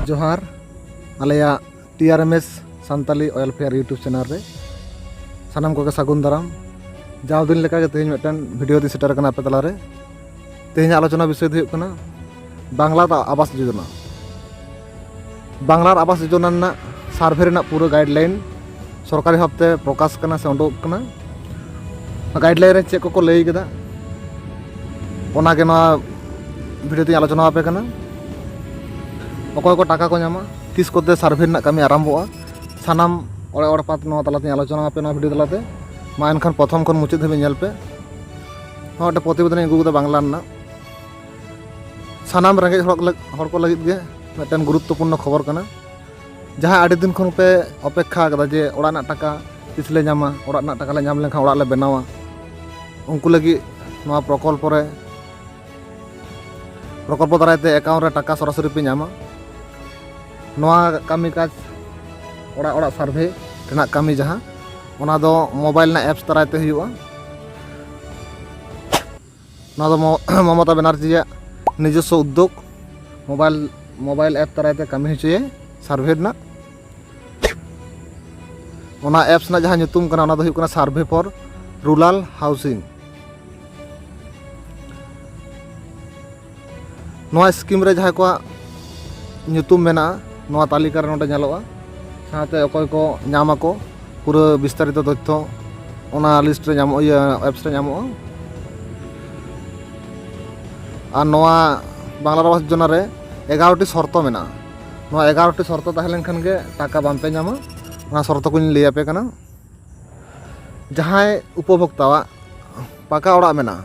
जोहार आलेया TRMS Santali oil fair YouTube channel रे सानाम को सागुन दाराम जाव दिन लेका तेज मिटन वीडियो दी सेटर करना पे तलारे तेज आलोचना विषय हुयुग कना बांग्ला आवास योजना बांग्ला आवास योजना ना सार्वे रेना पूरा गाइडलाइन सरकारी भावते प्रकाश करना से उडुक कना गाइडलाइन रे चेक को लई केदा ओना के ना वीडियो दी आलोचना पे कना अकय को टाका को नामा तीस कोते सार्वे ना कमी आरम्भोआ सानाम ओड़े ओड़ पात नो तलाते आलोचना पे ना वीडियो तलाते मा एनखान प्रथम खन मुचाद धाबी नेल पे ओटे प्रतिवेदन अगू कदा बांग्ला ना सानाम रेंगेज हर को लगित गे मिदटेन गुरुत्वपूर्ण खबर कना जहाँ आड़ी दिन खन पे अपेक्षा कदा जे ओड़ा ना टाका तिसले नामा ओड़ा ना टाका ले नाम लेखा ओड़ा ले बनावा उनको लगी नोआ प्रकल्प दारायते अकाउंट रे टाका सरासरि पे नामा नोआ कामी काज ओड़ा ओड़ा सार्वे रेना कामी जहाँ ओना दो मोबाइल ना एप्स दारायते हुयुआ ना दो ममता बनर्जी निजस्व उद्योग मोबाइल ऐप दारायते कामी होचुए सार्वे ना ओना एप्स ना जहाँ nyutum कना ओना दो हुयुग कना सार्वे फॉर रूरल हाउसिंग नोआ स्कीम रे जहाँ को nyutum मेना नोआ तालिका रे नोडे नेलोआ साथे अकय को नामा को पूरा विस्तारित तथ्य ओना लिस्ट रे नामो एप्स रे नामो और नोआ बांग्ला आवास योजना रे 11टी शर्त मेना नोआ 11टी शर्त ताहेलेन खान गे टाका बामपे नामा ओना शर्त को लई आपे कना जहां उपभोक्तावा पाका ओड़ा मेना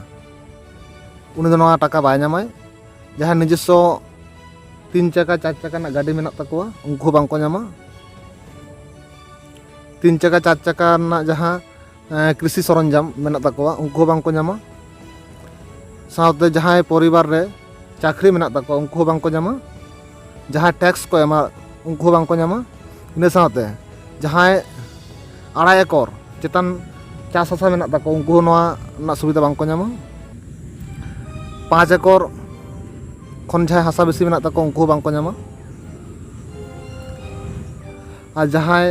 उनी दो नोआ टाका बाय नामाय जहां निजस्व 3 चक्का 4 चक्का ना गाड़ी मेना तकोआ उनको बांको नामा 3 चक्का 4 चक्का ना जहां कृषि सरंजाम मेना तकोआ उनको बांको नामा साउते जहां परिवार रे चाकरी मेना तकोआ उनको बांको नामा जहां टैक्स को एमा उनको बांको नामा इने साउते जहां 2.5 एकड़ चेतन चास हासा मेना तकोआ उनको नोआ ना सुविधा बांको नामा 5 एकड़ खन जहां हासा बेसी मेना तकोआ उनको बांको नामा और जहां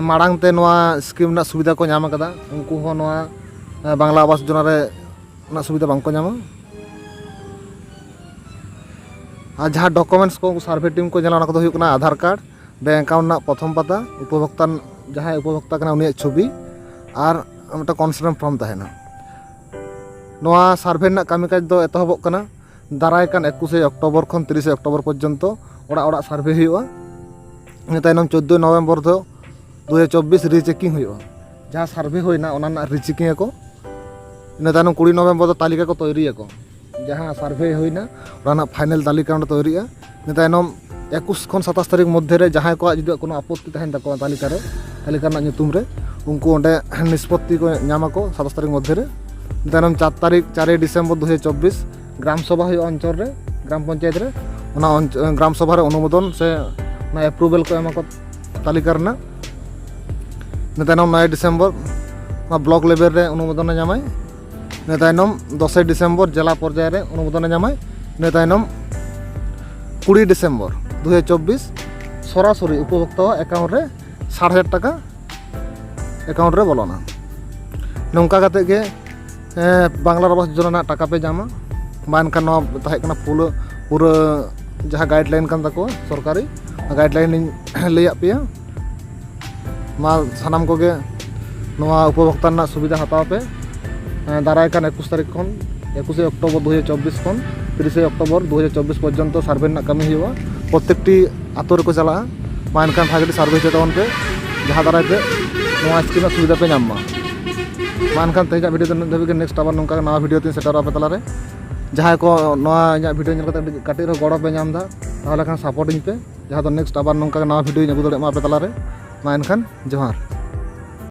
माड़ांग ते नोआ स्कीम ना सुविधा को नाम कदा उनको हो नोआ बांग्ला आवास योजना रे ना सुविधा बांको नामा और जहाँ डॉक्यूमेंट्स को सार्वे टीम को जला को हुयुग कना आधार कार्ड बैंक अकाउंट ना प्रथम पता उपभोक्ता जहाँ उपभोक्ता कना उनिया छवि और मिटा कन्सर्न फॉर्म तहेना नोआ सार्वे ना कामी काज दो एतहबोग कना दाराय कान 21 अक्टोबर खन 30 अक्टोबर पर्यंत ओड़ा ओड़ा सार्वे हुयुआ इन तायनम 14 नवम्बर दो 2024 रिचेकिंग हुयुआ जहाँ सार्वे होइना ओना ना रिचेकिंग को इन तायनम 20 नवम्बर दो तालिका को तैयारी को जहाँ सार्वे होइना ओना फाइनल तालिका ओंडे तैयारीआ इन तायनम 21 खन 27 तारीख मध्य रे जहाँ को जुदी कोनो आपत्ति तहन तको तालिका ना nyutum रे उनको ओंडे निष्पत्ति को नामा को 27 तारीख मध्य रे तायनम 4 डिसेम्बर 2024 ग्राम सभा हुयुआ अंचल रे ग्राम पंचायत रे ओना ग्राम सभा रे अनुमोदन से ना अप्रूवल को एमा को तालिका रना तायनम 9 डिसेम्बर ब्लॉक लेवल रे अनुमोदन नामाय तायनम 10 डिसेम्बर जिला पर्याय रे अनुमोदन नामाय तायनम 20 डिसेम्बर 2024 सरासरि उपभोक्ता अकाउंट रे 60,000 टाका अकाउंट रे बोलोना नौका काते गे बांग्ला आवास योजना टाका पे जामा मानखान तहकना पूरा जहाँ गाइडलाइन कान तको सरकारी गाइडलाइन लैया पे मा सानाम को गे नोआ उपभोक्ता ना सुविधा हताव पे दाराय कान 21 तारीख खन 21 अक्टोबर 2024 खन 30 अक्टोबर 2024 पर्यंत सार्वे ना कमी हुआ प्रत्येकटी आतो रे को चला मा एनखान भागेटी सार्वे चेतन पे जहाँ दारायते नोआ स्कीम सुविधा पे नाम मा एनखान तेजा वीडियो धाबी नेक्स्ट आबार नोंका नवा वीडियो तीन सेटर पे तलारे जहाँ को नवा वीडियो नेल कते काटी रे गड़ो पे नाम दा ताहले खान सपोर्ट इन पे जहाँ तो नेक्स्ट आबार नोंका नवा वीडियो अगू दड़े मा पे तलारे मा एनखान जोहार।